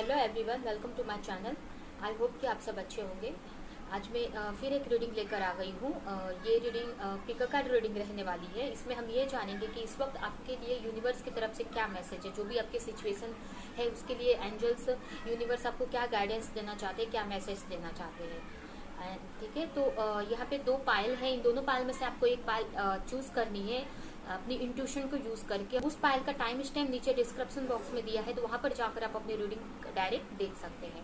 Hello everyone, welcome to my channel. I hope कि आप सब अच्छे होंगे। आज मैं फिर एक रीडिंग लेकर आ गई हूँ। ये रीडिंग पिक कार्ड रीडिंग रहने वाली है। इसमें हम ये जानेंगे कि इस वक्त आपके लिए यूनिवर्स की तरफ से क्या मैसेज है। जो भी आपकी सिचुएशन है उसके लिए एंजल्स, यूनिवर्स आपको क्या गाइडेंस देना चाहते हैं, क्या मैसेज देना चाहते हैं। ठीक है, तो यहाँ पे दो पायल है। इन दोनों पायल में से आपको एक पायल चूज करनी है अपनी इंट्यूशन को यूज करके। उस पायल का टाइम स्टैम्प नीचे डिस्क्रिप्शन बॉक्स में दिया है, तो वहां पर जाकर आप अपनी रीडिंग डायरेक्ट देख सकते हैं।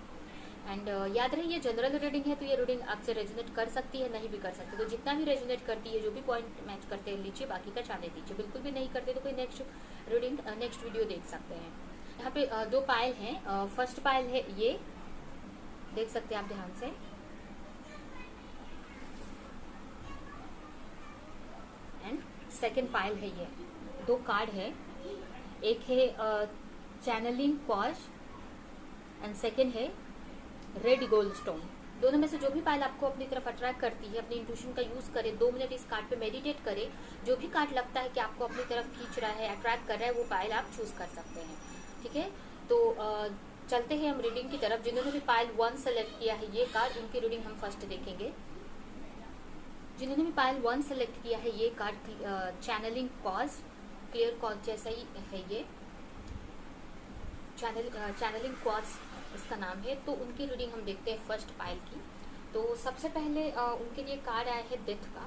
एंड याद रहे ये जनरल रीडिंग है, तो ये रीडिंग आपसे रेजोनेट कर सकती है, नहीं भी कर सकती। तो जितना भी रेजोनेट करती है, जो भी पॉइंट मैच करते हैं लीजिए, बाकी का जाने दीजिए। बिल्कुल भी नहीं करते तो कोई नेक्स्ट रीडिंग नेक्स्ट वीडियो देख सकते हैं। यहाँ पे दो पायल हैं। फर्स्ट पायल है, ये देख सकते हैं आप ध्यान से। एंड सेकेंड पायल है, ये दो कार्ड है। एक है चैनलिंग कॉज एंड सेकेंड है रेड गोल्ड स्टोन। दोनों में से जो भी पायल आपको अपनी तरफ अट्रैक्ट करती है, अपनी इंट्यूशन का यूज करें। 2 मिनट इस कार्ड पे मेडिटेट करें। जो भी कार्ड लगता है कि आपको अपनी तरफ खींच रहा है, अट्रैक्ट कर रहा है, वो पायल आप चूज कर सकते हैं। ठीक है, तो चलते हैं हम रीडिंग की तरफ। जिन्होंने भी पायल 1 सेलेक्ट किया है ये कार्ड, उनकी रीडिंग हम फर्स्ट देखेंगे। जिन्होंने भी पायल 1 सेलेक्ट किया है ये card channelling cause, clear cause जैसा ही है ये। चैनलिंग कॉज इसका नाम है। तो उनकी रीडिंग हम देखते हैं फर्स्ट पायल की। तो सबसे पहले उनके लिए कार्ड आया है डेथ का।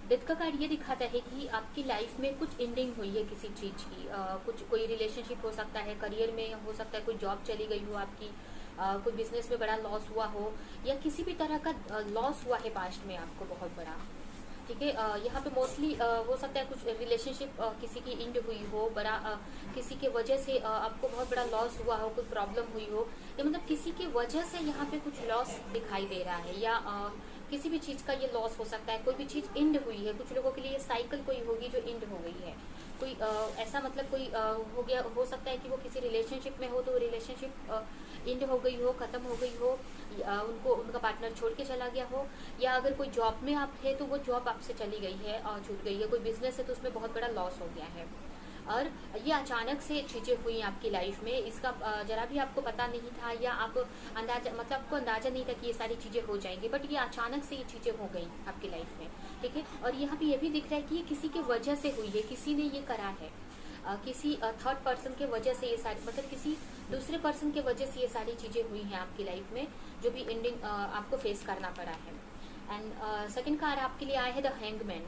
डेथ का कार्ड ये दिखाता है कि आपकी लाइफ में कुछ एंडिंग हुई है किसी चीज की। कुछ कोई रिलेशनशिप हो सकता है, करियर में हो सकता है, कोई जॉब चली गई हो आपकी, कोई बिजनेस में बड़ा लॉस हुआ हो, या किसी भी तरह का लॉस हुआ है पास्ट में आपको बहुत बड़ा। ठीक है, यहाँ पे मोस्टली हो सकता है कुछ रिलेशनशिप किसी की एंड हुई हो, बड़ा किसी के वजह से आपको बहुत बड़ा लॉस हुआ हो, कोई प्रॉब्लम हुई हो, या मतलब किसी की वजह से यहाँ पे कुछ लॉस दिखाई दे रहा है, या किसी भी चीज का ये लॉस हो सकता है। कोई भी चीज एंड हुई है, कुछ लोगों के लिए साइकिल कोई होगी जो एंड हो गई है। कोई ऐसा मतलब कोई हो गया, हो सकता है कि वो किसी रिलेशनशिप में हो तो रिलेशनशिप एंड हो गई हो, खत्म हो गई हो, उनको उनका पार्टनर छोड़ के चला गया हो, या अगर कोई जॉब में आप है तो वो जॉब आपसे चली गई है और छूट गई है। कोई बिजनेस है तो उसमें बहुत बड़ा लॉस हो गया है, और ये अचानक से चीजें हुई आपकी लाइफ में। इसका जरा भी आपको पता नहीं था, या आप अंदाजा मतलब आपको अंदाजा नहीं था कि ये सारी चीजें हो जाएंगी, बट ये अचानक से ये चीजें हो गई आपकी लाइफ में। ठीक है, और यहाँ पे ये भी दिख रहा है कि ये किसी की वजह से हुई है, किसी ने ये करा है, किसी थर्ड पर्सन के वजह से ये सारी, मतलब किसी दूसरे पर्सन के वजह से ये सारी चीजें हुई हैं आपकी लाइफ में, जो भी एंडिंग आपको फेस करना पड़ा है। एंड सेकंड कार्ड आपके लिए आया है द हैंगमैन।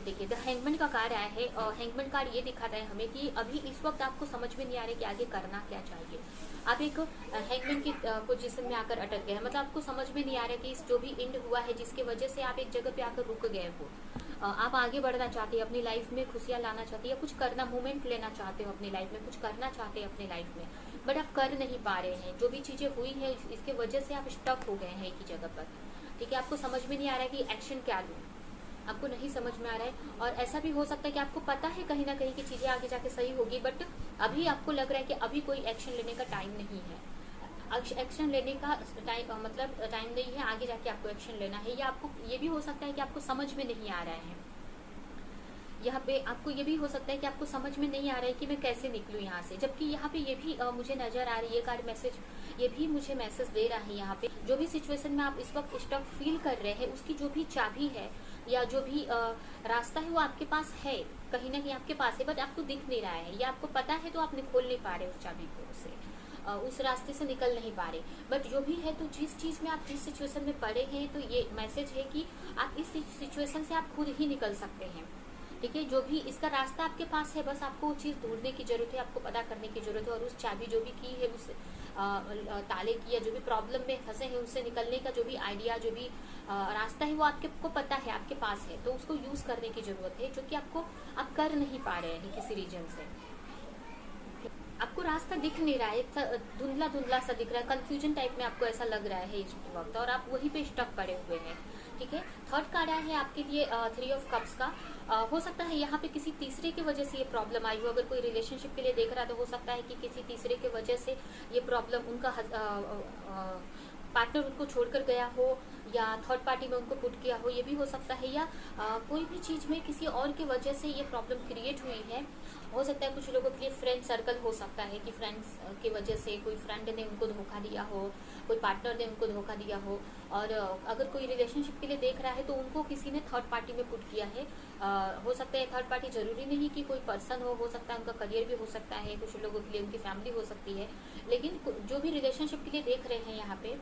देखिए, द हैंगमैन का कार्ड आया है, और हैंगमैन कार्ड ये दिखाता है हमें कि अभी इस वक्त आपको समझ में नहीं आ रहा है कि आगे करना क्या चाहिए। आप एक हैंगमैन की पोजीशन में आकर अटक गए हैं, मतलब आपको समझ में नहीं आ रहा है कि इस जो भी एंड हुआ है, जिसकी वजह से आप एक जगह पे आकर रुक गए हो, आप आगे बढ़ना चाहते हैं, अपनी लाइफ में खुशियां लाना चाहते हैं, या कुछ करना, मूवमेंट लेना चाहते हो अपनी लाइफ में, कुछ करना चाहते हैं अपनी लाइफ में, बट आप कर नहीं पा रहे हैं। जो भी चीजें हुई है इसके वजह से आप स्टक हो गए हैं एक ही जगह पर। ठीक है, आपको समझ में नहीं आ रहा है कि एक्शन क्या लूं, आपको नहीं समझ में आ रहा है। और ऐसा भी हो सकता है कि आपको पता है कहीं ना कहीं की चीजें आगे जाके सही होगी, बट अभी आपको लग रहा है कि अभी कोई एक्शन लेने का टाइम नहीं है। एक्शन लेने का टाइम मतलब टाइम नहीं है, आगे जाके आपको एक्शन लेना है। या आपको ये भी हो सकता है कि आपको समझ में नहीं आ रहा है, यहाँ पे आपको ये भी हो सकता है कि आपको समझ में नहीं आ रहा है कि मैं कैसे निकलूं यहाँ से। जबकि यहाँ पे ये भी मुझे नजर आ रही है कार्ड मैसेज, ये भी मुझे मैसेज दे रहा है यहाँ पे। जो भी सिचुएशन में आप इस वक्त स्टक फील कर रहे हैं, उसकी जो भी चाबी है या जो भी रास्ता है वो आपके पास है, कहीं ना कहीं आपके पास है, बट आपको दिख नहीं रहा है, या आपको पता है तो आप खोल नहीं पा रहे उस चाबी को, उस रास्ते से निकल नहीं पा रहे। बट जो भी है, तो जिस चीज में आप जिस सिचुएशन में पड़े हैं, तो ये मैसेज है कि आप इस सिचुएशन से आप खुद ही निकल सकते हैं। ठीक है, जो भी इसका रास्ता आपके पास है, बस आपको वो चीज ढूंढने की जरूरत है, आपको पता करने की जरूरत है, और उस चाबी जो भी की है, उस ताले की, या जो भी प्रॉब्लम में फंसे हैं उससे निकलने का जो भी आइडिया, जो भी रास्ता है, वो आपको पता है, आपके पास है, तो उसको यूज करने की जरूरत है, जो कि आप कर नहीं पा रहे हैं किसी रीजन से। आपको रास्ता दिख नहीं रहा है, धुंधला धुंधला सा दिख रहा है, कंफ्यूजन टाइप में आपको ऐसा लग रहा है इस वक्त, और आप वहीं पे स्टक पड़े हुए हैं। ठीक है, थर्ड कार्ड आया है आपके लिए 3 ऑफ कप्स का। हो सकता है यहाँ पे किसी तीसरे की वजह से ये प्रॉब्लम आई हो। अगर कोई रिलेशनशिप के लिए देख रहा है तो हो सकता है कि किसी तीसरे की वजह से ये प्रॉब्लम, उनका पार्टनर उनको छोड़कर गया हो, या थर्ड पार्टी में उनको पुट किया हो, ये भी हो सकता है। या कोई भी चीज में किसी और की वजह से ये प्रॉब्लम क्रिएट हुई है, हो सकता है कुछ लोगों के लिए फ्रेंड सर्कल हो सकता है कि फ्रेंड्स की वजह से कोई फ्रेंड ने उनको धोखा दिया हो, कोई पार्टनर ने उनको धोखा दिया हो। और अगर कोई रिलेशनशिप के लिए देख रहा है तो उनको किसी ने थर्ड पार्टी में पुट किया है। हो सकता है थर्ड पार्टी जरूरी नहीं कि कोई पर्सन हो सकता है उनका करियर भी हो सकता है, कुछ लोगों के लिए उनकी फैमिली हो सकती है। लेकिन जो भी रिलेशनशिप के लिए देख रहे हैं यहाँ पे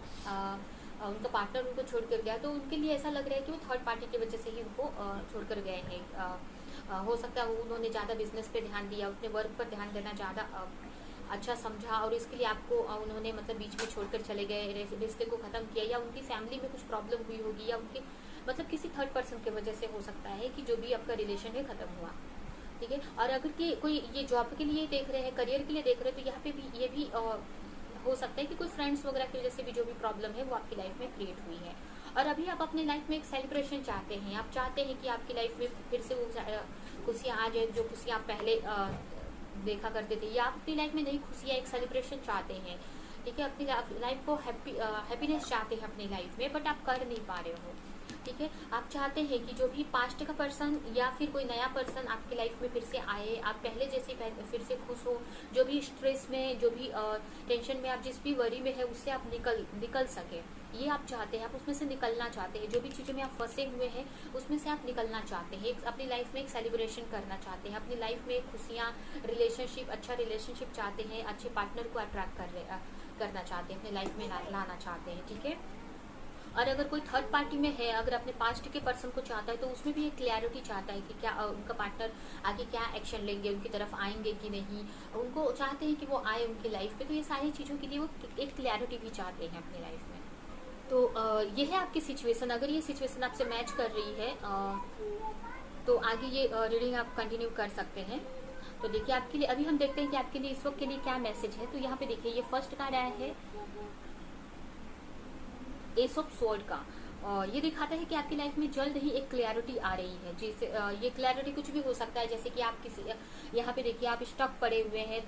उनका पार्टनर उनको छोड़ कर गया, तो उनके लिए ऐसा लग रहा है कि वो थर्ड पार्टी की वजह से ही उनको छोड़ कर गए हैं। हो सकता है उन्होंने ज़्यादा बिजनेस पे ध्यान दिया, अपने वर्क पर ध्यान देना ज़्यादा अच्छा समझा, और इसके लिए आपको उन्होंने मतलब बीच में छोड़कर चले गए, रिश्ते को ख़त्म किया, या उनकी फैमिली में कुछ प्रॉब्लम हुई होगी, या उनके मतलब किसी थर्ड पर्सन की वजह से हो सकता है कि जो भी आपका रिलेशन है ख़त्म हुआ। ठीक है। और अगर कि कोई ये जॉब के लिए देख रहे हैं, करियर के लिए देख रहे हैं, तो यहाँ पे भी ये भी हो सकता है कि कोई फ्रेंड्स वगैरह की वजह से भी जो भी प्रॉब्लम है वो आपकी लाइफ में क्रिएट हुई है। और अभी आप अपने लाइफ में एक सेलिब्रेशन चाहते हैं, आप चाहते हैं कि आपकी लाइफ में फिर से वो खुशियाँ आ जाए जो खुशियाँ आप पहले देखा करते थे, या आप अपनी लाइफ में नई खुशियाँ एक सेलिब्रेशन चाहते हैं। ठीक है। अपनी लाइफ को हैप्पीनेस चाहते हैं अपनी लाइफ में, बट आप कर नहीं पा रहे हो। ठीक है। आप चाहते हैं कि जो भी पास्ट का पर्सन या फिर कोई नया पर्सन आपकी लाइफ में फिर से आए, आप पहले जैसे फिर से खुश हो, जो भी स्ट्रेस में, जो भी टेंशन में, आप जिस भी वरी में है उससे आप निकल सके, ये आप चाहते हैं। आप उसमें से निकलना चाहते हैं, जो भी चीज़ों में आप फंसे हुए हैं उसमें से आप निकलना चाहते हैं, अपनी लाइफ में एक सेलिब्रेशन करना चाहते हैं, अपनी लाइफ में खुशियाँ, रिलेशनशिप, अच्छा रिलेशनशिप चाहते हैं, अच्छे पार्टनर को अट्रैक्ट करना चाहते हैं, अपनी लाइफ में लाना चाहते हैं। ठीक है। और अगर कोई थर्ड पार्टी में है, अगर अपने पास्ट के पर्सन को चाहता है, तो उसमें भी एक क्लैरिटी चाहता है कि क्या उनका पार्टनर आगे क्या एक्शन लेंगे, उनकी तरफ आएंगे कि नहीं, उनको चाहते हैं कि वो आए उनकी लाइफ में। तो ये सारी चीज़ों के लिए वो एक क्लैरिटी भी चाहते हैं अपनी लाइफ में। तो ये है आपकी सिचुएशन। अगर ये सिचुएशन आपसे मैच कर रही है तो आगे ये रीडिंग आप कंटिन्यू कर सकते हैं। तो देखिए आपके लिए अभी हम देखते हैं कि आपके लिए इस वक्त के लिए क्या मैसेज है। तो यहाँ पे देखिए ये फर्स्ट कार्ड आया है एस ऑफ स्वॉर्ड का। ये दिखाता है कि आपकी लाइफ में जल्द ही एक क्लैरिटी आ रही है, जिससे ये क्लैरिटी कुछ भी हो सकता है, जैसे कि आप किसी, यहाँ पे देखिए आप स्टक पड़े हुए हैं,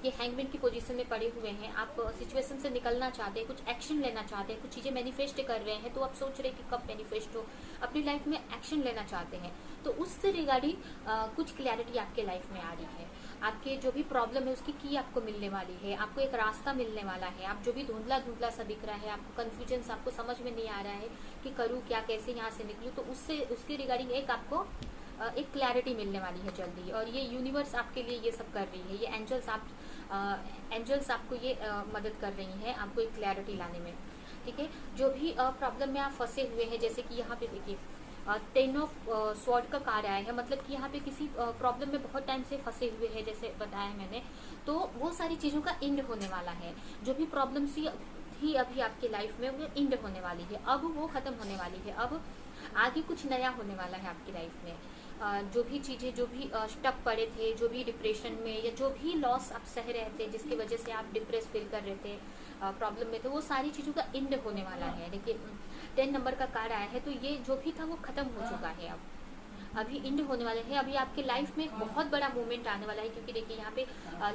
ये हैंगमैन की पोजीशन में पड़े हुए हैं, आप सिचुएशन से निकलना चाहते हैं, कुछ एक्शन लेना चाहते हैं, कुछ चीज़ें मैनिफेस्ट कर रहे हैं, तो आप सोच रहे हैं कि कब मैनिफेस्ट हो, अपनी लाइफ में एक्शन लेना चाहते हैं। तो उससे रिगार्डिंग कुछ क्लैरिटी आपके लाइफ में आ रही है। आपके जो भी प्रॉब्लम है उसकी की आपको मिलने वाली है, आपको एक रास्ता मिलने वाला है। आप जो भी धुंधला धुंधला सा दिख रहा है, आपको कंफ्यूजन, आपको समझ में नहीं आ रहा है कि करूँ क्या, कैसे यहाँ से निकलूँ, तो उसके रिगार्डिंग एक आपको एक क्लैरिटी मिलने वाली है जल्दी। और ये यूनिवर्स आपके लिए ये सब कर रही है, ये एंजल्स आपको ये मदद कर रही है आपको एक क्लैरिटी लाने में। ठीक है। जो भी प्रॉब्लम में आप फंसे हुए हैं, जैसे कि यहाँ पे देखिए 10 ऑफ स्वॉर्ड का कार्ड आया है, मतलब कि यहाँ पे किसी प्रॉब्लम में बहुत टाइम से फंसे हुए हैं, जैसे बताया मैंने, तो वो सारी चीज़ों का एंड होने वाला है। जो भी प्रॉब्लम थी अभी आपकी लाइफ में वो एंड होने वाली है, अब वो खत्म होने वाली है, अब आगे कुछ नया होने वाला है आपकी लाइफ में। जो भी चीज़ें, जो भी स्टक पड़े थे, जो भी डिप्रेशन में, या जो भी लॉस आप सह रहे थे, जिसकी वजह से आप डिप्रेस फील कर रहे थे, प्रॉब्लम में थे, वो सारी चीज़ों का एंड होने वाला है। देखिए 10 नंबर का कार्ड आया है, तो ये जो भी था वो खत्म हो चुका है, अब अभी एंड होने वाले हैं। अभी आपके लाइफ में एक बहुत बड़ा मूवमेंट आने वाला है, क्योंकि देखिए यहाँ पे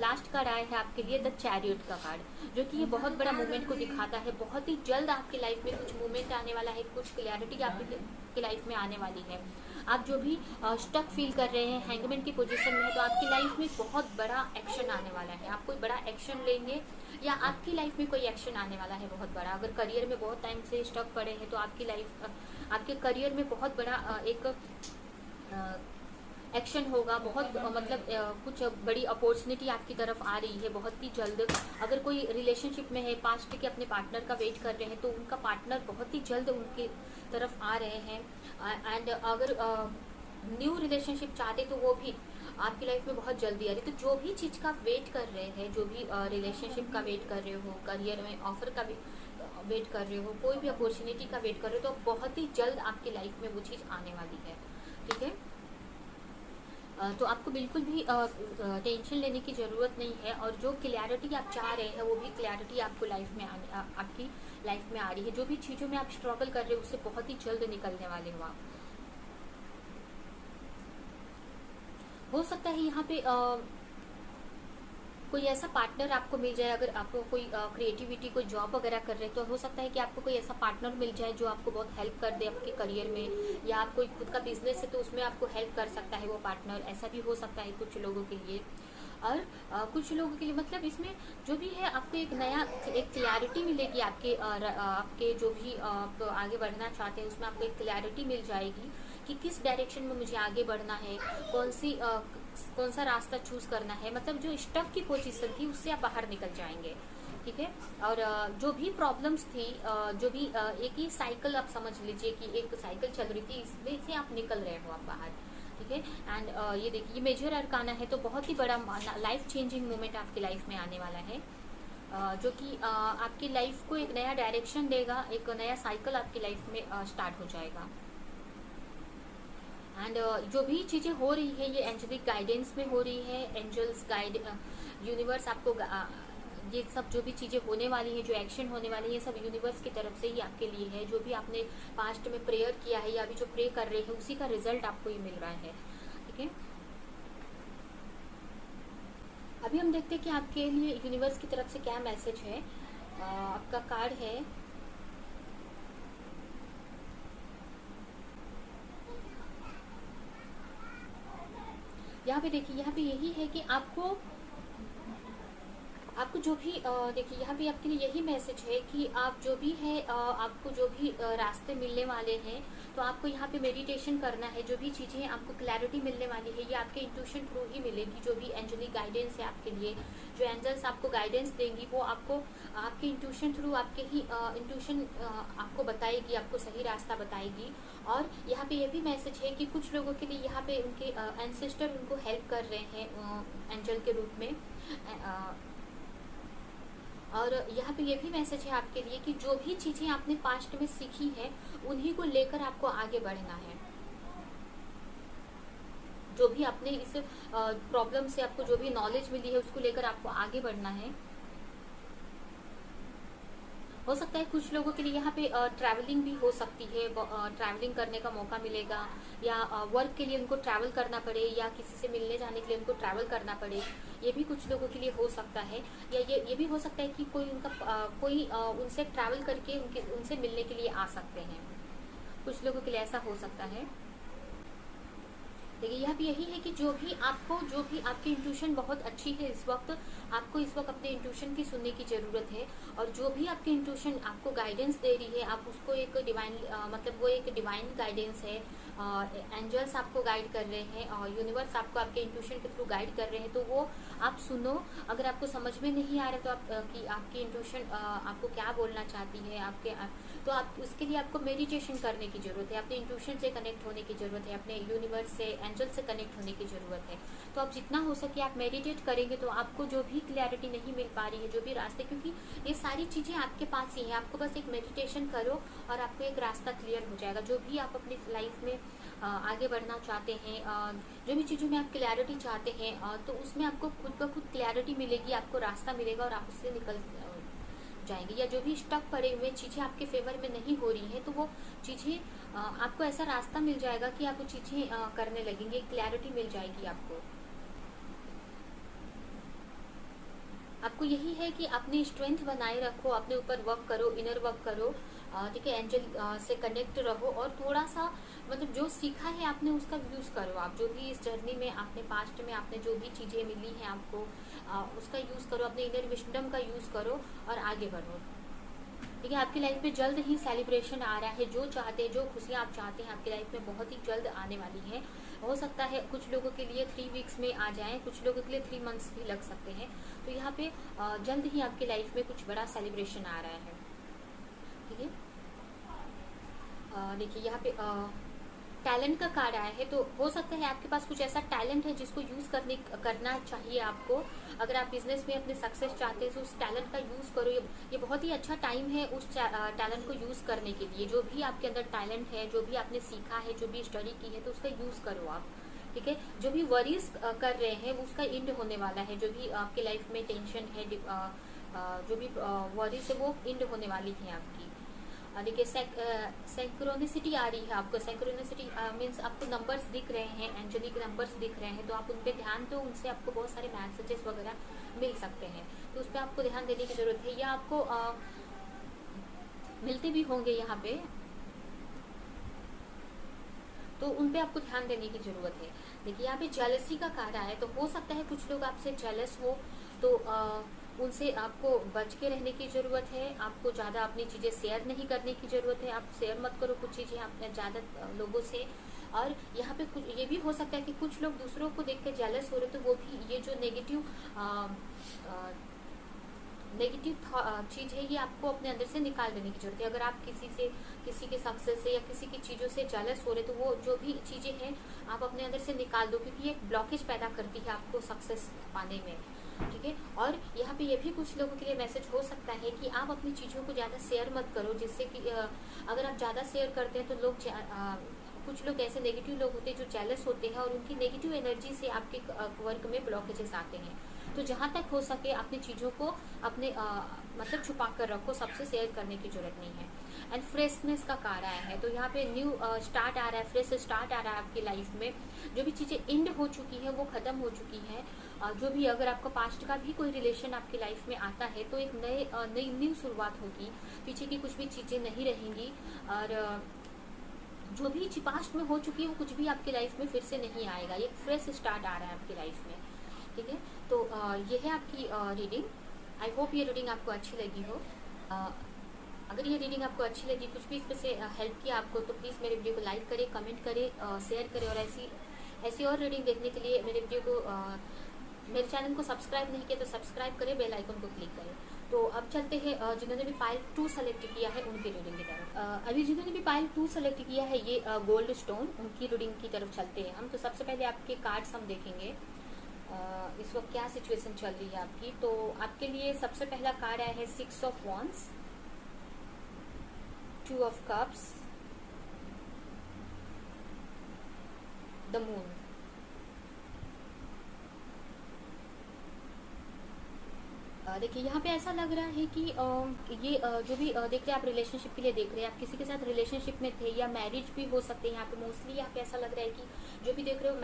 लास्ट कार्ड आया है आपके लिए द चैरियट का कार्ड, जो कि ये बहुत बड़ा मूवमेंट को दिखाता है। बहुत ही जल्द आपकी लाइफ में कुछ मूवमेंट आने वाला है, कुछ क्लैरिटी आपकी लाइफ में आने वाली है। आप जो भी स्टक फील कर रहे हैं, हैंगमैन की पोजीशन में है, तो आपकी लाइफ में बहुत बड़ा एक्शन आने वाला है। आप कोई बड़ा एक्शन लेंगे, या आपकी लाइफ में कोई एक्शन आने वाला है बहुत बड़ा। अगर करियर में बहुत टाइम से स्टक पड़े हैं, तो आपकी लाइफ, आपके करियर में बहुत बड़ा एक एक्शन होगा, बहुत मतलब कुछ बड़ी अपॉर्चुनिटी आपकी तरफ आ रही है बहुत ही जल्द। अगर कोई रिलेशनशिप में है, पास्ट के अपने पार्टनर का वेट कर रहे हैं, तो उनका पार्टनर बहुत ही जल्द उनकी तरफ आ रहे हैं। एंड अगर न्यू रिलेशनशिप चाहते तो वो भी आपकी लाइफ में बहुत जल्दी आ रही है। तो जो भी चीज़ का आप वेट कर रहे हैं, जो भी रिलेशनशिप का वेट कर रहे हो, करियर में ऑफर का वेट कर रहे हो, कोई भी अपॉर्चुनिटी का वेट कर रहे हो, तो बहुत ही जल्द आपकी लाइफ में वो चीज़ आने वाली है। ठीक है। तो आपको बिल्कुल भी टेंशन लेने की ज़रूरत नहीं है, और जो क्लैरिटी आप चाह रहे हैं वो भी क्लैरिटी आपको लाइफ में आपकी लाइफ में आ रही है। जो भी चीज़ों में आप स्ट्रगल कर रहे हो उससे बहुत ही जल्द निकलने वाले हो आप। हो सकता है यहाँ पे कोई ऐसा पार्टनर आपको मिल जाए। अगर आपको कोई क्रिएटिविटी कोई जॉब वगैरह कर रहे हैं तो हो सकता है कि आपको कोई ऐसा पार्टनर मिल जाए जो आपको बहुत हेल्प कर दे आपके करियर में, या आप कोई खुद का बिजनेस है तो उसमें आपको हेल्प कर सकता है वो पार्टनर, ऐसा भी हो सकता है कुछ लोगों के लिए। और कुछ लोगों के लिए मतलब इसमें जो भी है आपको एक नया एक क्लैरिटी मिलेगी आपके जो भी आप आगे बढ़ना चाहते हैं उसमें आपको एक क्लैरिटी मिल जाएगी कि किस डायरेक्शन में मुझे आगे बढ़ना है, कौन सा रास्ता चूज करना है। मतलब जो स्टक की पोजीशन थी उससे आप बाहर निकल जाएंगे, ठीक है। और जो भी प्रॉब्लम्स थी, जो भी एक ही साइकिल आप समझ लीजिए कि एक साइकिल चल रही थी, इसमें से आप निकल रहे हो आप बाहर, ठीक है। एंड ये देखिए ये मेजर अरकाना है, तो बहुत ही बड़ा लाइफ चेंजिंग मोमेंट आपकी लाइफ में आने वाला है, जो कि आपकी लाइफ को एक नया डायरेक्शन देगा, एक नया साइकिल आपकी लाइफ में स्टार्ट हो जाएगा। एंड जो भी चीजें हो रही है ये एंजलिक गाइडेंस में हो रही है, एंजल्स गाइड, यूनिवर्स आपको ये सब जो भी चीजें होने वाली है, जो एक्शन होने वाली है, ये सब यूनिवर्स की तरफ से ही आपके लिए है। जो भी आपने पास्ट में प्रेयर किया है या अभी जो प्रे कर रहे हैं उसी का रिजल्ट आपको ये मिल रहा है, ठीक है। अभी हम देखते हैं कि आपके लिए यूनिवर्स की तरफ से क्या मैसेज है। आपका कार्ड है यहाँ पे, देखिए यहाँ पे यही है कि आपको जो भी देखिए यहाँ पे आपके लिए यही मैसेज है कि आप जो भी है आपको जो भी रास्ते मिलने वाले हैं तो आपको यहाँ पे मेडिटेशन करना है। जो भी चीजें आपको क्लैरिटी मिलने वाली है ये आपके इंट्यूशन थ्रू ही मिलेगी। जो भी एंजलिक गाइडेंस है आपके लिए, जो एंजल्स आपको गाइडेंस देंगी वो आपको आपके इंट्यूशन थ्रू, आपके ही इंट्यूशन आपको बताएगी, आपको सही रास्ता बताएगी। और यहाँ पे ये भी मैसेज है कि कुछ लोगों के लिए यहाँ पे उनके एंसेस्टर उनको हेल्प कर रहे हैं एंजल के रूप में। और यहाँ पे ये भी मैसेज है आपके लिए कि जो भी चीजें आपने पास्ट में सीखी है उन्हीं को लेकर आपको आगे बढ़ना है। जो भी आपने इस प्रॉब्लम से आपको जो भी नॉलेज मिली है उसको लेकर आपको आगे बढ़ना है। हो सकता है कुछ लोगों के लिए यहाँ पे ट्रैवलिंग भी हो सकती है, ट्रैवलिंग करने का मौका मिलेगा, या वर्क के लिए उनको ट्रैवल करना पड़े, या किसी से मिलने जाने के लिए उनको ट्रैवल करना पड़े, ये भी कुछ लोगों के लिए हो सकता है। या ये भी हो सकता है कि कोई उनका उनसे ट्रैवल करके उनसे मिलने के लिए आ सकते हैं। कुछ लोगों के लिए ऐसा हो सकता है। देखिए यहाँ पे यही है कि जो भी आपकी इंट्यूशन बहुत अच्छी है इस वक्त, आपको इस वक्त अपने इंट्यूशन की सुनने की जरूरत है। और जो भी आपकी इंट्यूशन आपको गाइडेंस दे रही है आप उसको एक डिवाइन मतलब वो एक डिवाइन गाइडेंस है। एंजल्स आपको गाइड कर रहे हैं और यूनिवर्स आपको आपके इंट्यूशन के थ्रू गाइड कर रहे हैं, तो वो आप सुनो। अगर आपको समझ में नहीं आ रहा तो आपकी इंट्यूशन आपको क्या बोलना चाहती है तो आप उसके लिए आपको मेडिटेशन करने की जरूरत है, अपने इंट्यूशन से कनेक्ट होने की जरूरत है, अपने यूनिवर्स से एंजल से कनेक्ट होने की जरूरत है। तो आप जितना हो सके आप मेडिटेट करेंगे तो आपको जो भी क्लैरिटी नहीं मिल पा रही है, जो भी रास्ते, क्योंकि ये सारी चीजें आपके पास ही है, आपको बस एक मेडिटेशन करो और आपको एक रास्ता क्लियर हो जाएगा। जो भी आप अपनी लाइफ में आगे बढ़ना चाहते हैं, जो भी चीजों में आप क्लैरिटी चाहते हैं, तो उसमें आपको खुद ब खुद क्लैरिटी मिलेगी, आपको रास्ता मिलेगा और आप उससे निकल जाएंगे। या जो भी स्टक पड़े हुए चीजें आपके फेवर में नहीं हो रही हैं तो वो चीजें आपको ऐसा रास्ता मिल जाएगा कि आप वो चीजें करने लगेंगे, क्लैरिटी मिल जाएगी आपको। आपको यही है कि अपनी स्ट्रेंथ बनाए रखो, अपने ऊपर वर्क करो, इनर वर्क करो, ठीक है, एंजल से कनेक्ट रहो और थोड़ा सा मतलब जो सीखा है आपने उसका यूज करो। आप जो भी इस जर्नी में आपने पास्ट में आपने जो भी चीजें मिली हैं आपको उसका यूज करो, अपने इनर विजडम का यूज करो और आगे बढ़ो। ठीक है, आपकी लाइफ में जल्द ही सेलिब्रेशन आ रहा है। जो चाहते हैं, जो खुशियां आप चाहते हैं आपकी लाइफ में बहुत ही जल्द आने वाली है। हो सकता है कुछ लोगों के लिए 3 वीक्स में आ जाएं, कुछ लोगों के लिए 3 मंथ्स भी लग सकते हैं। तो यहाँ पे जल्द ही आपकी लाइफ में कुछ बड़ा सेलिब्रेशन आ रहा है। ठीक है, देखिए यहाँ पे टैलेंट का कार्ड आया है, तो हो सकता है आपके पास कुछ ऐसा टैलेंट है जिसको यूज करना चाहिए आपको। अगर आप बिजनेस में अपने सक्सेस चाहते हैं तो उस टैलेंट का यूज करो। ये बहुत ही अच्छा टाइम है उस टैलेंट को यूज करने के लिए। जो भी आपके अंदर टैलेंट है, जो भी आपने सीखा है, जो भी स्टडी की है, तो उसका यूज करो आप। ठीक है, जो भी वरीज कर रहे हैं वो उसका एंड होने वाला है। जो भी आपकी लाइफ में टेंशन है, जो भी वरीज है वो एंड होने वाली है आपकी। देखिए सेंक्रोनिसिटी आ रही है आपको। सेंक्रोनिसिटी मीन्स आपको नंबर्स दिख रहे हैं, एंजेलिक नंबर्स दिख रहे हैं, तो आप उन पे ध्यान दो, उनसे आपको बहुत सारे मैसेजेस वगैरह मिल सकते हैं, तो उस पर आपको ध्यान देने की जरूरत है, या आपको मिलते भी होंगे यहाँ पे, तो उन पे आपको ध्यान देने की जरूरत है। देखिए यहाँ पे जेलसी का कार्ड आया है, तो हो सकता है कुछ लोग आपसे जेलस हो, तो उनसे आपको बच के रहने की जरूरत है। आपको ज्यादा अपनी चीजें शेयर नहीं करने की जरूरत है, आप शेयर मत करो कुछ चीजें अपने ज्यादा लोगों से। और यहाँ पे कुछ ये भी हो सकता है कि कुछ लोग दूसरों को देख के जेलस हो रहे, तो वो भी ये जो नेगेटिव चीज है, ये आपको अपने अंदर से निकाल देने की जरूरत है। अगर आप किसी के सक्सेस से या किसी की चीजों से जेलस हो रहे, तो वो जो भी चीजें हैं आप अपने अंदर से निकाल दो, क्योंकि ये एक ब्लॉकेज पैदा करती है आपको सक्सेस पाने में, ठीक है। और यहाँ पे ये भी कुछ लोगों के लिए मैसेज हो सकता है कि आप अपनी चीजों को ज्यादा शेयर मत करो, जिससे कि अगर आप ज्यादा शेयर करते हैं तो लोग कुछ लोग ऐसे नेगेटिव लोग होते हैं जो जेलस होते हैं, और उनकी नेगेटिव एनर्जी से आपके वर्क में ब्लॉकेजेस आते हैं। तो जहां तक हो सके अपनी चीजों को अपने मतलब छुपा कर रखो, सबसे शेयर करने की जरूरत नहीं है। एंड फ्रेशनेस का कार्ड आया है, तो यहाँ पे न्यू स्टार्ट आ रहा है, फ्रेश स्टार्ट आ रहा है आपकी लाइफ में। जो भी चीजें एंड हो चुकी है वो खत्म हो चुकी है। जो भी अगर आपका पास्ट का भी कोई रिलेशन आपकी लाइफ में आता है, तो एक नई न्यू शुरुआत होगी, पीछे की कुछ भी चीजें नहीं रहेंगी, और जो भी पास्ट में हो चुकी है वो कुछ भी आपकी लाइफ में फिर से नहीं आएगा। एक फ्रेश स्टार्ट आ रहा है आपकी लाइफ में, ठीक है। तो ये है आपकी रीडिंग। आई होप ये रीडिंग आपको अच्छी लगी हो। अगर ये रीडिंग आपको अच्छी लगी, कुछ भी इसमें से हेल्प किया आपको, तो प्लीज़ मेरे वीडियो को लाइक करें, कमेंट करें, शेयर करें, और ऐसी और रीडिंग देखने के लिए मेरे वीडियो को मेरे चैनल को सब्सक्राइब नहीं किया तो सब्सक्राइब करें, बेल आइकन को क्लिक करें। तो अब चलते हैं जिन्होंने भी पाइल 2 सेलेक्ट किया है उनकी रीडिंग की तरफ। अभी जिन्होंने भी पाइल 2 सेलेक्ट किया है, ये गोल्ड स्टोन, उनकी रीडिंग की तरफ चलते हैं हम। तो सबसे पहले आपके कार्ड्स हम देखेंगे इस वक्त क्या सिचुएशन चल रही है आपकी। तो आपके लिए सबसे पहला कार्ड आया है 6 of wands, 2 of cups, the moon. देखिए यहाँ पे ऐसा लग रहा है कि ये जो भी देख रहे हैं आप, रिलेशनशिप के लिए देख रहे हैं, आप किसी के साथ रिलेशनशिप में थे, या मैरिज भी हो सकते हैं यहाँ पे। मोस्टली यहाँ पे ऐसा लग रहा है कि जो भी देख रहे हो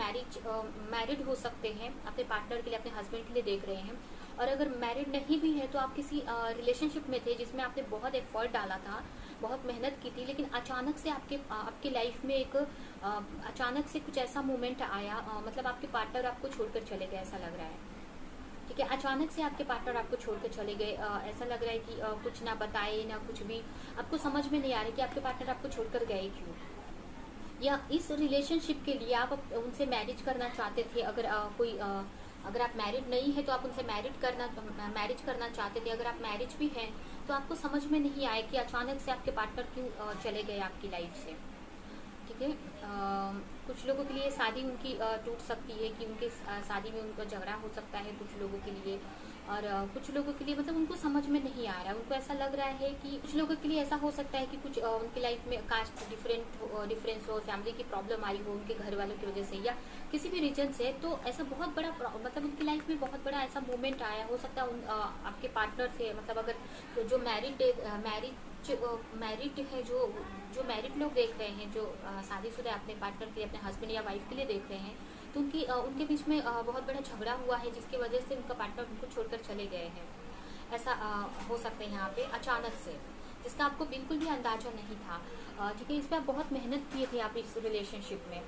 मैरिड हो सकते हैं, अपने पार्टनर के लिए, अपने हस्बैंड के लिए देख रहे हैं। और अगर मैरिड नहीं भी है तो आप किसी रिलेशनशिप में थे जिसमें आपने बहुत एफर्ट डाला था, बहुत मेहनत की थी, लेकिन अचानक से आपके लाइफ में एक अचानक से कुछ ऐसा मोमेंट आया, मतलब आपके पार्टनर आपको छोड़कर चले गए, ऐसा लग रहा है, ठीक है। अचानक से आपके पार्टनर आपको छोड़कर चले गए। ऐसा लग रहा है कि कुछ ना बताए ना कुछ भी, आपको समझ में नहीं आ रहा कि आपके पार्टनर आपको छोड़कर गए क्यों, या इस रिलेशनशिप के लिए आप उनसे मैरिज करना चाहते थे। अगर आप मैरिड नहीं है तो आप उनसे मैरिज करना चाहते थे। अगर आप मैरिज भी हैं तो आपको समझ में नहीं आया कि अचानक से आपके पार्टनर क्यों चले गए आपकी लाइफ से, ठीक है। कुछ लोगों के लिए शादी उनकी टूट सकती है, कि उनके शादी में उनका झगड़ा हो सकता है कुछ लोगों के लिए, और कुछ लोगों के लिए मतलब उनको समझ में नहीं आ रहा है। उनको ऐसा लग रहा है कि कुछ लोगों के लिए ऐसा हो सकता है कि कुछ उनकी लाइफ में कास्ट डिफरेंस हो, फैमिली की प्रॉब्लम आई हो उनके घर वालों की वजह से, या किसी भी रीजन से। तो ऐसा बहुत बड़ा मतलब उनकी लाइफ में बहुत बड़ा ऐसा मोमेंट आया, हो सकता है आपके पार्टनर से, मतलब अगर तो जो मैरिड है, जो मैरिड लोग देख रहे हैं, जो शादीशुदा अपने पार्टनर के लिए, अपने हस्बैंड या वाइफ के लिए देख रहे हैं, तो उनके बीच में बहुत बड़ा झगड़ा हुआ है, जिसकी वजह से उनका पार्टनर उनको छोड़कर चले गए हैं। ऐसा हो सकता है यहाँ पे अचानक से, जिसका आपको बिल्कुल भी अंदाजा नहीं था, ठीक है। इस पर आप बहुत मेहनत किए थे, आप इस रिलेशनशिप में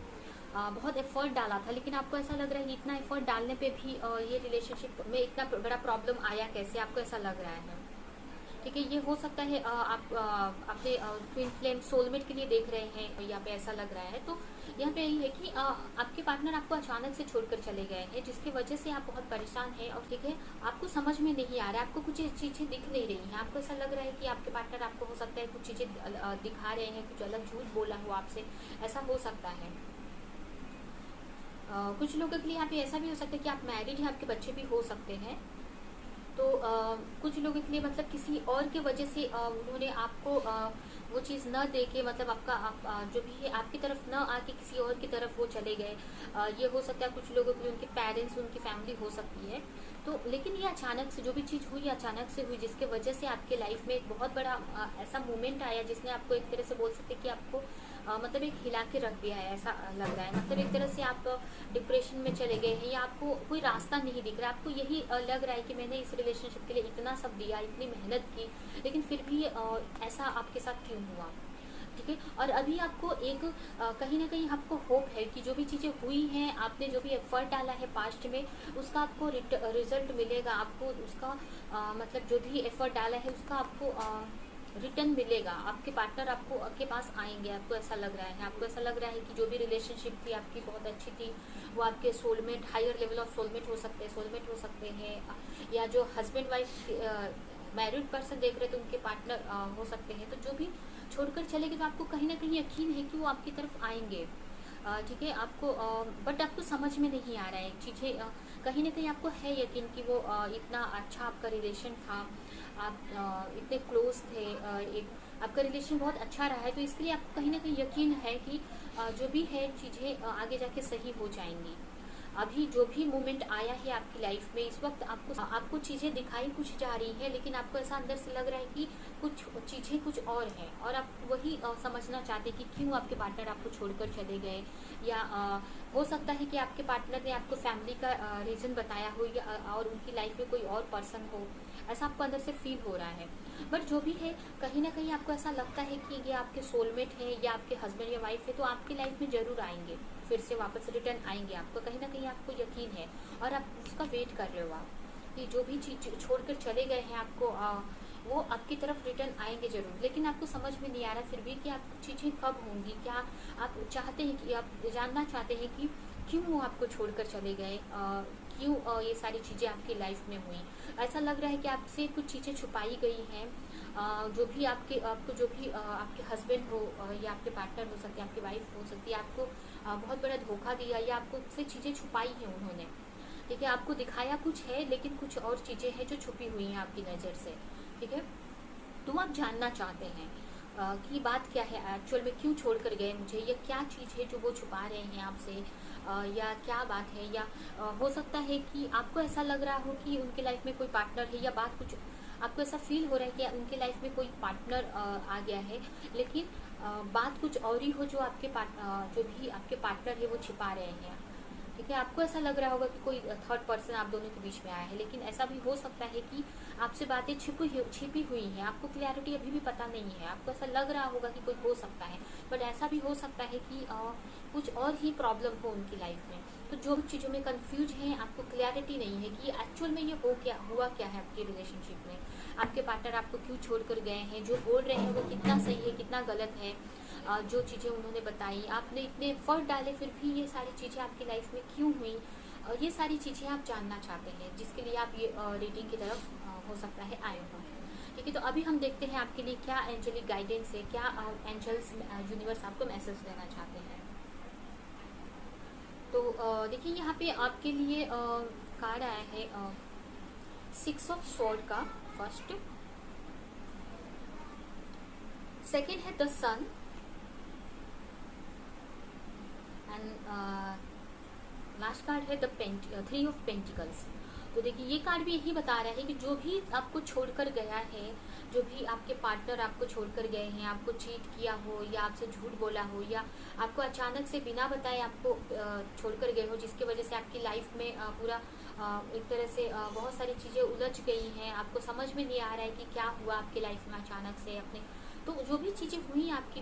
बहुत एफर्ट डाला था, लेकिन आपको ऐसा लग रहा है इतना एफर्ट डालने पे भी ये रिलेशनशिप में इतना बड़ा प्रॉब्लम आया कैसे, आपको ऐसा लग रहा है, ठीक है। ये हो सकता है आप अपने ट्विन फ्लेम सोलमेट के लिए देख रहे हैं, यहाँ पे ऐसा लग रहा है। तो यहाँ पे यही है कि आपके पार्टनर आपको अचानक से छोड़कर चले गए हैं, जिसकी वजह से आप बहुत परेशान हैं, और ठीक है आपको समझ में नहीं आ रहा है, आपको कुछ चीजें दिख नहीं रही हैं। आपको ऐसा लग रहा है कि आपके पार्टनर आपको हो सकता है कुछ चीजें दिखा रहे हैं, कुछ अलग झूठ बोला हो आपसे, ऐसा हो सकता है। कुछ लोगों के लिए यहाँ पे ऐसा भी हो सकता है कि आप मैरिड हैं, आपके बच्चे भी हो सकते हैं। तो कुछ लोगों के लिए मतलब किसी और के वजह से उन्होंने आपको वो चीज़ न दे के, मतलब जो भी है आपकी तरफ न आके किसी और की तरफ वो चले गए। ये हो सकता है कुछ लोगों के लिए उनके पेरेंट्स, उनकी फैमिली हो सकती है, तो लेकिन ये अचानक से जो भी चीज़ हुई अचानक से हुई, जिसके वजह से आपके लाइफ में एक बहुत बड़ा ऐसा मोमेंट आया जिसने आपको एक तरह से बोल सकते कि आपको मतलब एक हिला के रख दिया है, ऐसा लग रहा है। मतलब एक तरह से आप डिप्रेशन में चले गए हैं या आपको कोई रास्ता नहीं दिख रहा, आपको यही लग रहा है कि मैंने इस रिलेशनशिप के लिए इतना सब दिया, इतनी मेहनत की, लेकिन फिर भी ऐसा आपके साथ क्यों हुआ। ठीक है, और अभी आपको एक कहीं ना कहीं आपको होप है कि जो भी चीज़ें हुई हैं, आपने जो भी एफर्ट डाला है पास्ट में, उसका आपको रिजल्ट मिलेगा, आपको उसका मतलब जो भी एफर्ट डाला है उसका आपको रिटर्न मिलेगा। आपके पार्टनर आपको के पास आएंगे, आपको ऐसा लग रहा है। आपको ऐसा लग रहा है कि जो भी रिलेशनशिप थी आपकी बहुत अच्छी थी, वो आपके soulmate, higher level of soulmate हो सकते हैं, या जो हस्बैंड वाइफ मैरिड पर्सन देख रहे तो उनके पार्टनर हो सकते हैं। तो जो भी छोड़कर चले गए तो आपको कहीं ना कहीं यकीन है कि वो आपकी तरफ आएंगे। ठीक है, आपको बट आपको समझ में नहीं आ रहा है चीज़ें, कहीं ना कहीं आपको है यकीन कि वो इतना अच्छा आपका रिलेशन था, आप इतने क्लोज थे, एक आपका रिलेशन बहुत अच्छा रहा है, तो इसके लिए आपको कहीं ना कहीं यकीन है कि जो भी है चीज़ें आगे जाके सही हो जाएंगी। अभी जो भी मोमेंट आया है आपकी लाइफ में, इस वक्त आपको चीज़ें दिखाई कुछ जा रही है, लेकिन आपको ऐसा अंदर से लग रहा है कि कुछ चीज़ें कुछ और हैं, और आप वही समझना चाहते हैं कि क्यों आपके पार्टनर आपको छोड़कर चले गए, या हो सकता है कि आपके पार्टनर ने आपको फैमिली का रीज़न बताया हो, या और उनकी लाइफ में कोई और पर्सन हो, ऐसा आपको अंदर से फील हो रहा है। बट जो भी है, कहीं ना कहीं आपको ऐसा लगता है कि ये आपके सोलमेट है या आपके हस्बैंड या वाइफ है, तो आपकी लाइफ में ज़रूर आएंगे, फिर से वापस रिटर्न आएंगे। आपको कहीं ना कहीं आपको यकीन है और आप उसका वेट कर रहे हो, आप कि जो भी चीज़ छोड़कर चले गए हैं आपको वो आपकी तरफ रिटर्न आएंगे ज़रूर, लेकिन आपको समझ में नहीं आ रहा फिर भी कि आप चीज़ें कब होंगी। क्या आप चाहते हैं कि आप जानना चाहते हैं कि क्यों वो आपको छोड़कर चले गए, क्यों ये सारी चीज़ें आपकी लाइफ में हुई। ऐसा लग रहा है कि आपसे कुछ चीज़ें छुपाई गई हैं, जो भी आपको जो भी आपके हस्बैंड हो या आपके पार्टनर हो सकते हैं, आपकी वाइफ हो सकती है, आपको बहुत बड़ा धोखा दिया या आपको से चीज़ें छुपाई हैं उन्होंने। ठीक है, आपको दिखाया कुछ है लेकिन कुछ और चीज़ें हैं जो छुपी हुई हैं आपकी नज़र से। ठीक है, तो आप जानना चाहते हैं कि बात क्या है, एक्चुअल में क्यों छोड़ कर गए मुझे, या क्या चीज़ है जो वो छुपा रहे हैं आपसे, या क्या बात है, या हो सकता है कि आपको ऐसा लग रहा हो कि उनके लाइफ में कोई पार्टनर है, या बात कुछ आपको ऐसा फील हो रहा है कि उनके लाइफ में कोई पार्टनर आ गया है, लेकिन बात कुछ और ही हो जो जो भी आपके पार्टनर है वो छिपा रहे हैं। ठीक है, आपको ऐसा लग रहा होगा कि कोई थर्ड पर्सन आप दोनों के बीच में आया है, लेकिन ऐसा भी हो सकता है कि आपसे बातें छिपी हुई हैं, आपको क्लैरिटी अभी भी पता नहीं है, आपको ऐसा लग रहा होगा कि कोई हो सकता है, बट ऐसा भी हो सकता है कि कुछ और ही प्रॉब्लम हो उनकी लाइफ में। तो जो चीज़ों में कंफ्यूज हैं, आपको क्लैरिटी नहीं है कि एक्चुअल में ये हुआ क्या है आपके रिलेशनशिप में, आपके पार्टनर आपको क्यों छोड़कर गए हैं, जो बोल रहे हैं वो कितना सही है कितना गलत है, जो चीज़ें उन्होंने बताई, आपने इतने एफर्ट डाले फिर भी ये सारी चीज़ें आपकी लाइफ में क्यों हुई, ये सारी चीज़ें आप जानना चाहते हैं, जिसके लिए आप ये रीडिंग की तरफ हो सकता है आए हो। ठीक है, तो अभी हम देखते हैं आपके लिए क्या एंजेलिक गाइडेंस है, क्या एंजल्स यूनिवर्स आपको मैसेज देना चाहते हैं। तो देखिए यहाँ पे आपके लिए कार्ड आया है 6 ऑफ स्वॉर्ड का फर्स्ट, सेकेंड है the sun, and last card है द 3 ऑफ पेंटिकल्स। तो देखिए ये कार्ड भी यही बता रहा है कि जो भी आपको छोड़कर गया है, जो भी आपके पार्टनर आपको छोड़कर गए हैं, आपको चीट किया हो या आपसे झूठ बोला हो, या आपको अचानक से बिना बताए आपको छोड़कर गए हो, जिसकी वजह से आपकी लाइफ में पूरा एक तरह से बहुत सारी चीज़ें उलझ गई हैं, आपको समझ में नहीं आ रहा है कि क्या हुआ आपकी लाइफ में अचानक से अपने। तो जो भी चीज़ें हुई आपकी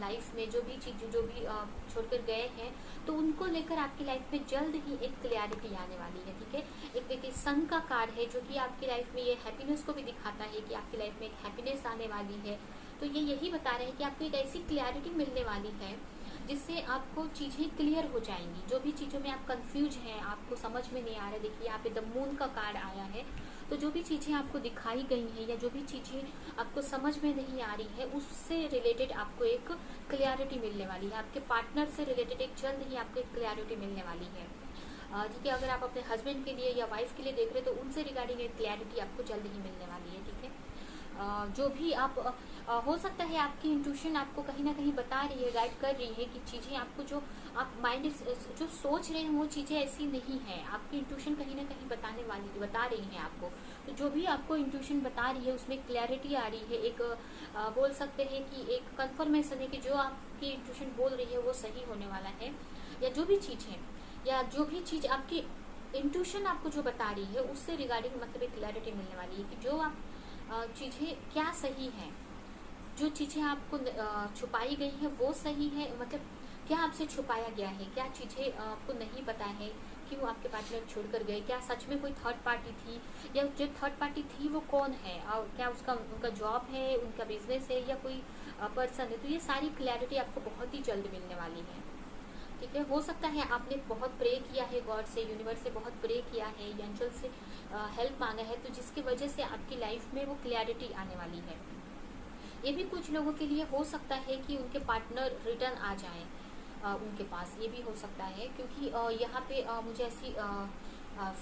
लाइफ में, जो भी छोड़कर गए हैं, तो उनको लेकर आपकी लाइफ में जल्द ही एक क्लैरिटी आने वाली है। ठीक है, एक देखिए सन का कार्ड है जो कि आपकी लाइफ में ये हैप्पीनेस को भी दिखाता है कि आपकी लाइफ में एक हैप्पीनेस आने वाली है। तो ये यही बता रहे हैं कि आपको एक ऐसी क्लैरिटी मिलने वाली है जिससे आपको चीज़ें क्लियर हो जाएंगी, जो भी चीज़ों में आप कंफ्यूज हैं, आपको समझ में नहीं आ रहा है। देखिए यहाँ पे द मून का कार्ड आया है, तो जो भी चीज़ें आपको दिखाई गई हैं या जो भी चीज़ें आपको समझ में नहीं आ रही है, उससे रिलेटेड आपको एक क्लैरिटी मिलने वाली है, आपके पार्टनर से रिलेटेड एक जल्द ही आपको एक क्लैरिटी मिलने वाली है। ठीक है, अगर आप अपने हस्बैंड के लिए या वाइफ के लिए देख रहे हैं तो उनसे रिगार्डिंग एक क्लैरिटी आपको जल्द ही मिलने वाली है। ठीक है, जो भी आप हो सकता है आपकी इंट्यूशन आपको कहीं ना कहीं बता रही है, गाइड कर रही है कि चीजें आपको जो आप माइंड जो सोच रहे हैं वो चीजें ऐसी नहीं है। आपकी इंट्यूशन कहीं ना कहीं बता रही है आपको। तो जो भी आपको इंट्यूशन बता रही है उसमें क्लैरिटी आ रही है, एक बोल सकते हैं कि एक कंफर्मेशन है कि जो आपकी इंट्यूशन बोल रही है वो सही होने वाला है। या जो भी चीज है, या जो भी चीज आपकी इंट्यूशन आपको जो बता रही है उससे रिगार्डिंग मतलब एक क्लैरिटी मिलने वाली है कि जो आप चीजें क्या सही है, जो चीजें आपको छुपाई गई है वो सही है, मतलब क्या आपसे छुपाया गया है, क्या चीजें आपको नहीं पता है, क्यों आपके पार्टनर छोड़कर गए, क्या सच में कोई थर्ड पार्टी थी, या जो थर्ड पार्टी थी वो कौन है, और क्या उनका जॉब है, उनका बिजनेस है, या कोई पर्सन है। तो ये सारी क्लैरिटी आपको बहुत ही जल्द मिलने वाली है। ठीक है, हो सकता है आपने बहुत प्रे किया है गॉड से, यूनिवर्स से बहुत प्रे किया है, एंजल से हेल्प मांगा है, तो जिसकी वजह से आपकी लाइफ में वो क्लैरिटी आने वाली है। ये भी कुछ लोगों के लिए हो सकता है कि उनके पार्टनर रिटर्न आ जाएं उनके पास, ये भी हो सकता है, क्योंकि यहाँ पे मुझे ऐसी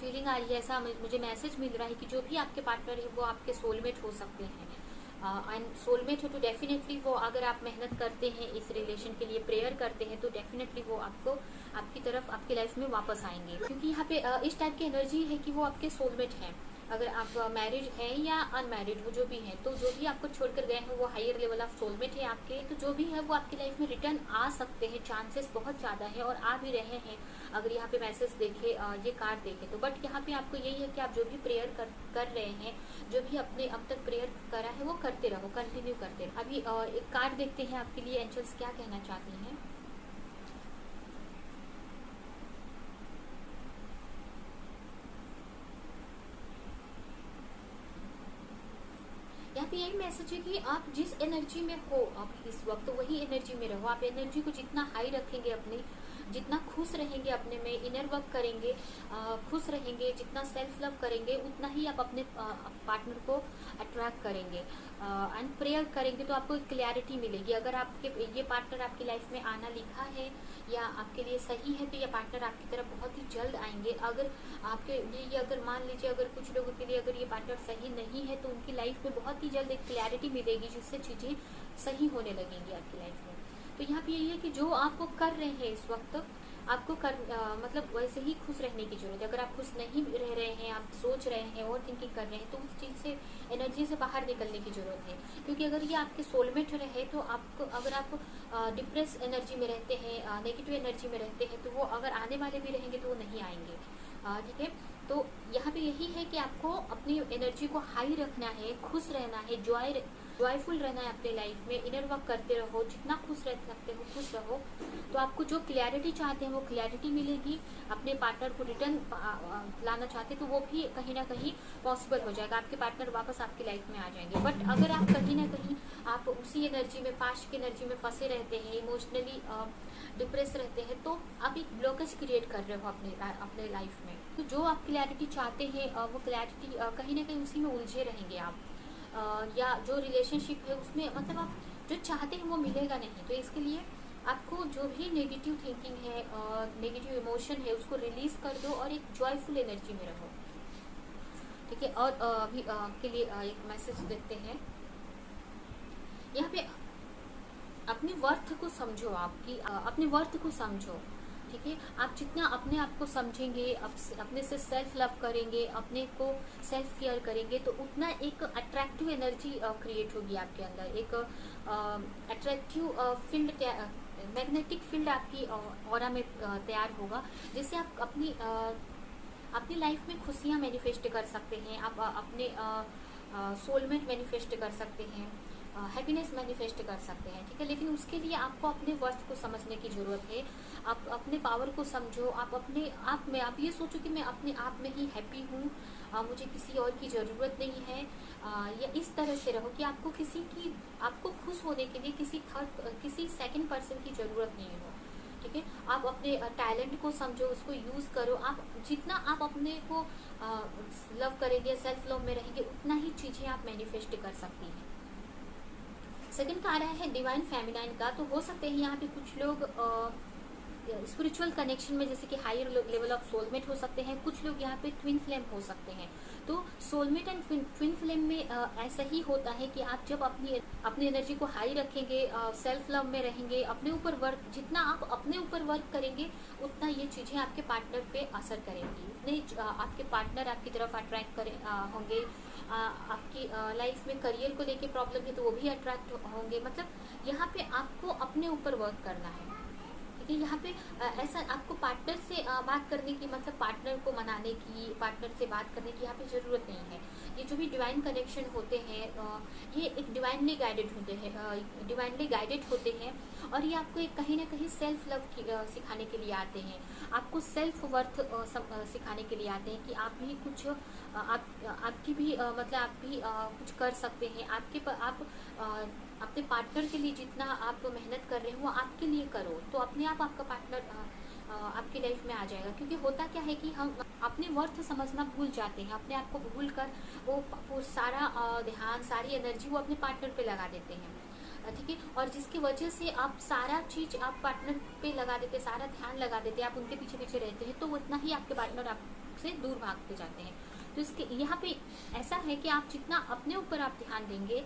फीलिंग आ रही है, ऐसा मुझे मैसेज मिल रहा है कि जो भी आपके पार्टनर है वो आपके सोलमेट हो सकते हैं। एंड सोलमेट हो तो डेफिनेटली वो, अगर आप मेहनत करते हैं इस रिलेशन के लिए, प्रेयर करते हैं, तो डेफिनेटली वो आपको आपकी तरफ आपकी लाइफ में वापस आएंगे, क्योंकि यहाँ पे इस टाइप की एनर्जी है कि वो आपके सोलमेट हैं। अगर आप मैरिड हैं या अनमैरिड हो, जो भी हैं, तो जो भी आपको छोड़कर गए हैं वो हायर लेवल ऑफ सोलमेट है आपके, तो जो भी है वो आपकी लाइफ में रिटर्न आ सकते हैं, चांसेस बहुत ज़्यादा है और आ भी रहे हैं। अगर यहाँ पे मैसेज देखे, ये कार्ड देखे तो, बट यहाँ पे आपको यही है कि आप जो भी प्रेयर कर रहे हैं, जो भी अपने अब तक प्रेयर करा है वो करते रहो, कंटिन्यू करते रहो। अभी एक कार्ड देखते हैं आपके लिए एंजल्स क्या कहना चाहती हैं। यहाँ पे यही मैसेज है कि आप जिस एनर्जी में हो आप इस वक्त वही एनर्जी में रहो। आप एनर्जी को जितना हाई रखेंगे अपनी, जितना खुश रहेंगे अपने में, इनर वर्क करेंगे, खुश रहेंगे, जितना सेल्फ लव करेंगे, उतना ही आप अपने पार्टनर को अट्रैक्ट करेंगे एंड प्रेयर करेंगे तो आपको क्लैरिटी मिलेगी। अगर आपके ये पार्टनर आपकी लाइफ में आना लिखा है या आपके लिए सही है तो ये पार्टनर आपकी तरफ बहुत ही जल्द आएंगे। अगर आपके लिए अगर मान लीजिए अगर कुछ लोगों के लिए अगर ये पार्टनर सही नहीं है तो उनकी लाइफ में बहुत ही जल्द एक क्लैरिटी मिलेगी, जिससे चीजें सही होने लगेंगी आपकी लाइफ में। तो यहाँ पे यही है कि जो आपको कर रहे हैं इस वक्त आपको मतलब वैसे ही खुश रहने की जरूरत है। अगर आप खुश नहीं रह रहे हैं, आप सोच रहे हैं और थिंकिंग कर रहे हैं, तो उस चीज से एनर्जी से बाहर निकलने की जरूरत है। क्योंकि अगर ये आपके सोलमेट रहे तो आपको, अगर आप डिप्रेस एनर्जी में रहते हैं, नेगेटिव एनर्जी में रहते हैं, तो वो अगर आने वाले भी रहेंगे तो वो नहीं आएंगे। ठीक है, तो यहाँ पे यही है कि आपको अपनी एनर्जी को हाई रखना है, खुश रहना है, जॉयफुल रहना है अपने लाइफ में, इनर वर्क करते रहो, जितना खुश रह सकते हो खुश रहो, तो आपको जो क्लैरिटी चाहते हैं वो क्लैरिटी मिलेगी। अपने पार्टनर को रिटर्न लाना चाहते हैं तो वो भी कहीं ना कहीं पॉसिबल हो जाएगा, आपके पार्टनर वापस आपकी लाइफ में आ जाएंगे। बट अगर आप कहीं ना कहीं आप उसी एनर्जी में, पास्ट की एनर्जी में फंसे रहते हैं, इमोशनली डिप्रेस रहते हैं, तो आप एक ब्लॉकेज क्रिएट कर रहे हो अपने लाइफ में। तो जो आप क्लैरिटी चाहते हैं वो क्लैरिटी कहीं ना कहीं उसी में उलझे रहेंगे आप, या जो रिलेशनशिप है उसमें मतलब आप जो चाहते हैं वो मिलेगा नहीं। तो इसके लिए आपको जो भी नेगेटिव थिंकिंग है, नेगेटिव इमोशन है, उसको रिलीज कर दो और एक जॉयफुल एनर्जी में रहो। ठीक है, और अभी के लिए एक मैसेज देखते हैं। यहाँ पे अपने वर्थ को समझो, आपकी अपने वर्थ को समझो। ठीक है, आप जितना अपने आप को समझेंगे, अपने से सेल्फ लव करेंगे, अपने को सेल्फ केयर करेंगे, तो उतना एक अट्रैक्टिव एनर्जी क्रिएट होगी आपके अंदर। एक अट्रैक्टिव फील्ड, मैग्नेटिक फील्ड आपकी ऑरा में तैयार होगा, जिससे आप अपनी लाइफ में खुशियां मैनिफेस्ट कर सकते हैं, आप अपने सोलमेट मैनिफेस्ट कर सकते हैं, हैप्पीनेस मैनिफेस्ट कर सकते हैं। ठीक है, लेकिन उसके लिए आपको अपने वर्थ को समझने की जरूरत है। आप अपने पावर को समझो, आप अपने आप में, आप ये सोचो कि मैं अपने आप में ही हैप्पी हूँ, मुझे किसी और की ज़रूरत नहीं है, या इस तरह से रहो कि आपको खुश होने के लिए किसी सेकंड पर्सन की ज़रूरत नहीं हो। ठीक है, आप अपने टैलेंट को समझो, उसको यूज़ करो। आप जितना आप अपने को लव करेंगे, सेल्फ लव में रहेंगे, उतना ही चीज़ें आप मैनिफेस्ट कर सकती हैं। सेकंड कार्ड है डिवाइन फेमिनाइन का। तो हो सकते हैं यहाँ पे कुछ लोग स्पिरिचुअल कनेक्शन में, जैसे कि हायर लेवल ऑफ सोलमेट हो सकते हैं, कुछ लोग यहाँ पे ट्विन फ्लेम हो सकते हैं। तो सोलमेट एंड ट्विन फ्लेम में ऐसा ही होता है कि आप जब अपनी एनर्जी को हाई रखेंगे, सेल्फ लव में रहेंगे, अपने ऊपर वर्क, जितना आप अपने ऊपर वर्क करेंगे उतना ये चीजें आपके पार्टनर पे असर करेंगी, उतने आपके पार्टनर आपकी तरफ अट्रैक्ट होंगे। आपकी लाइफ में करियर को लेके प्रॉब्लम है तो वो भी अट्रैक्ट होंगे। मतलब यहाँ पे आपको अपने ऊपर वर्क करना है। कि यहाँ पे ऐसा आपको पार्टनर से बात करने की, मतलब पार्टनर को मनाने की, पार्टनर से बात करने की यहाँ पे जरूरत नहीं है। ये जो भी डिवाइन कनेक्शन होते हैं ये एक डिवाइनली गाइडेड होते हैं और ये आपको एक कहीं ना कहीं सेल्फ लव सिखाने के लिए आते हैं, आपको सेल्फ वर्थ सिखाने के लिए आते हैं कि आप भी कुछ आपकी भी मतलब आप भी कुछ कर सकते हैं। आप अपने पार्टनर के लिए जितना आप मेहनत कर रहे हो वो आपके लिए करो, तो अपने आप आपका पार्टनर आपकी लाइफ में आ जाएगा। क्योंकि होता क्या है कि हम अपने वर्थ समझना भूल जाते हैं, अपने आप को भूल कर वो सारा ध्यान, सारी एनर्जी वो अपने पार्टनर पे लगा देते हैं, ठीक है। और जिसकी वजह से आप सारा चीज आप पार्टनर पे लगा देते, सारा ध्यान लगा देते, आप उनके पीछे पीछे रहते हैं, तो उतना ही आपके पार्टनर आपसे दूर भागते जाते हैं। तो इसके यहाँ पे ऐसा है कि आप जितना अपने ऊपर आप ध्यान देंगे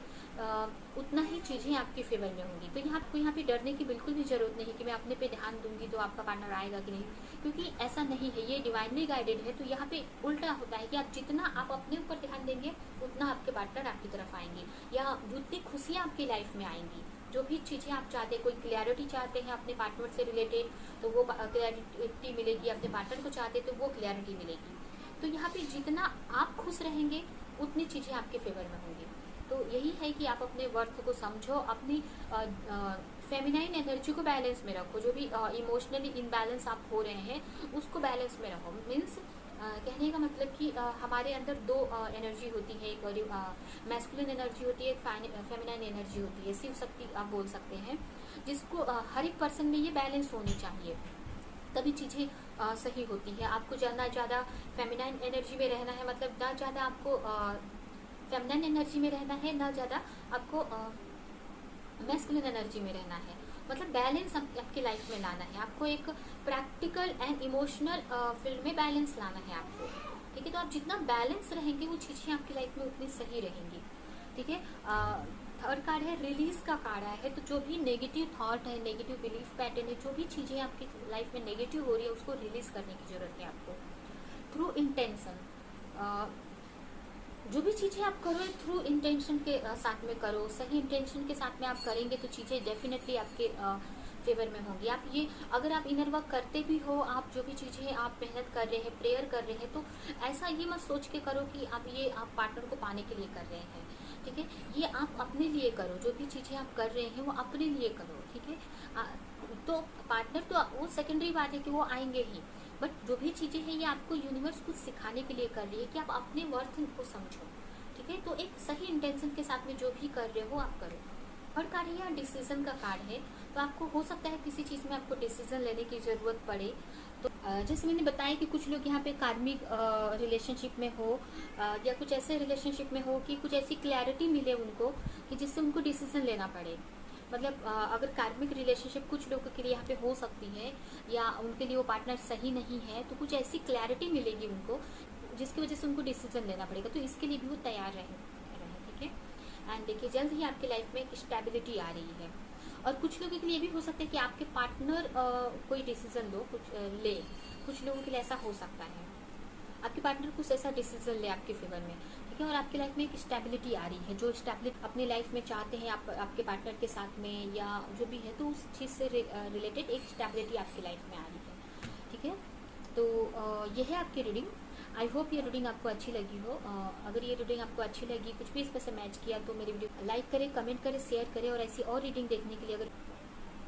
उतना ही चीजें आपके फेवर में होंगी। तो यहाँ पे डरने की बिल्कुल भी जरूरत नहीं है कि मैं अपने पे ध्यान दूंगी तो आपका पार्टनर आएगा कि नहीं, क्योंकि ऐसा नहीं है, ये डिवाइनली गाइडेड है। तो यहाँ पे उल्टा होता है कि आप जितना आप अपने ऊपर ध्यान देंगे उतना आपके पार्टनर आपकी तरफ आएंगे, या उतनी खुशियाँ आपकी लाइफ में आएंगी। जो भी चीजें आप चाहते हैं, कोई क्लैरिटी चाहते हैं अपने पार्टनर से रिलेटेड तो वो क्लैरिटी मिलेगी, अपने पार्टनर को चाहते हैं तो वो क्लैरिटी मिलेगी। तो यहाँ पे जितना आप खुश रहेंगे उतनी चीजें आपके फेवर में होंगी। तो यही है कि आप अपने वर्थ को समझो, अपनी फेमिनाइन एनर्जी को बैलेंस में रखो, जो भी इमोशनली इनबैलेंस आप हो रहे हैं उसको बैलेंस में रखो। मीन्स कहने का मतलब कि हमारे अंदर दो एनर्जी होती है, एक मैस्कुलिन एनर्जी होती है, एक फेमिनाइन एनर्जी होती है, शिव शक्ति आप बोल सकते हैं, जिसको हर एक पर्सन में ये बैलेंस होनी चाहिए, तभी चीजें सही होती है। आपको ना ज़्यादा फेमिनाइन एनर्जी में रहना है, मतलब ना ज़्यादा आपको फेमिनाइन एनर्जी में रहना है, ना ज़्यादा आपको मैस्कुलिन एनर्जी में रहना है। मतलब बैलेंस आपकी लाइफ में लाना है, आपको एक प्रैक्टिकल एंड इमोशनल फील्ड में बैलेंस लाना है आपको, ठीक है। तो आप जितना बैलेंस रहेंगे वो चीज़ें आपकी लाइफ में उतनी सही रहेंगी, ठीक है। थर्ड कार्ड है रिलीज का कार्ड है। तो जो भी नेगेटिव थॉट है, नेगेटिव बिलीफ पैटर्न है, जो भी चीजें आपकी लाइफ में नेगेटिव हो रही है उसको रिलीज करने की जरूरत है आपको थ्रू इंटेंशन। जो भी चीजें आप करो थ्रू इंटेंशन के साथ में करो, सही इंटेंशन के साथ में आप करेंगे तो चीजें डेफिनेटली आपके फेवर में होंगी। आप ये अगर आप इनर वर्क करते भी हो, आप जो भी चीजें आप मेहनत कर रहे हैं, प्रेयर कर रहे हैं, तो ऐसा ये मत सोच के करो कि आप पार्टनर को पाने के लिए कर रहे हैं, ठीक है। ये आप अपने लिए करो, जो भी चीजें आप कर रहे हैं वो अपने लिए करो, ठीक है। तो पार्टनर तो वो सेकेंडरी बात है कि वो आएंगे ही, बट जो भी चीजें हैं ये आपको यूनिवर्स कुछ सिखाने के लिए कर रही है कि आप अपने वर्थ को समझो, ठीक है। तो एक सही इंटेंशन के साथ में जो भी कर रहे हो आप करो। और कार्ड है यहाँ डिसीजन का कार्ड है। तो आपको हो सकता है किसी चीज में आपको डिसीजन लेने की जरूरत पड़े। तो जैसे मैंने बताया कि कुछ लोग यहाँ पे कार्मिक रिलेशनशिप में हो या कुछ ऐसे रिलेशनशिप में हो कि कुछ ऐसी क्लैरिटी मिले उनको कि जिससे उनको डिसीजन लेना पड़े। मतलब अगर कार्मिक रिलेशनशिप कुछ लोगों के लिए यहाँ पे हो सकती है या उनके लिए वो पार्टनर सही नहीं है, तो कुछ ऐसी क्लैरिटी मिलेगी उनको जिसकी वजह से उनको डिसीजन लेना पड़ेगा। तो इसके लिए भी वो तैयार रहे, ठीक है। एंड देखिए जल्द ही आपके लाइफ में एक स्टेबिलिटी आ रही है। और कुछ लोगों के लिए भी हो सकता है कि आपके पार्टनर कोई डिसीजन ले, कुछ लोगों के लिए ऐसा हो सकता है आपके पार्टनर कुछ ऐसा डिसीजन ले आपके फेवर में, ठीक है। और आपकी लाइफ में एक स्टेबिलिटी आ रही है, जो स्टेबिलिटी अपनी लाइफ में चाहते हैं आपके पार्टनर के साथ में या जो भी है, तो उस चीज़ से रिलेटेड एक स्टेबिलिटी आपकी लाइफ में आ रही है, ठीक है। तो ये है आपकी रीडिंग। आई होप ये रीडिंग आपको अच्छी लगी हो। अगर ये रीडिंग आपको अच्छी लगी, कुछ भी इस पर से मैच किया, तो मेरी वीडियो लाइक करें, कमेंट करें, शेयर करें। और ऐसी और रीडिंग देखने के लिए अगर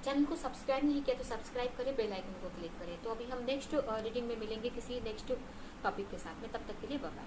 चैनल को सब्सक्राइब नहीं किया तो सब्सक्राइब करें, बेल आइकन को क्लिक करें। तो अभी हम नेक्स्ट रीडिंग में मिलेंगे किसी नेक्स्ट टॉपिक के साथ में, तब तक के लिए बाय बाय।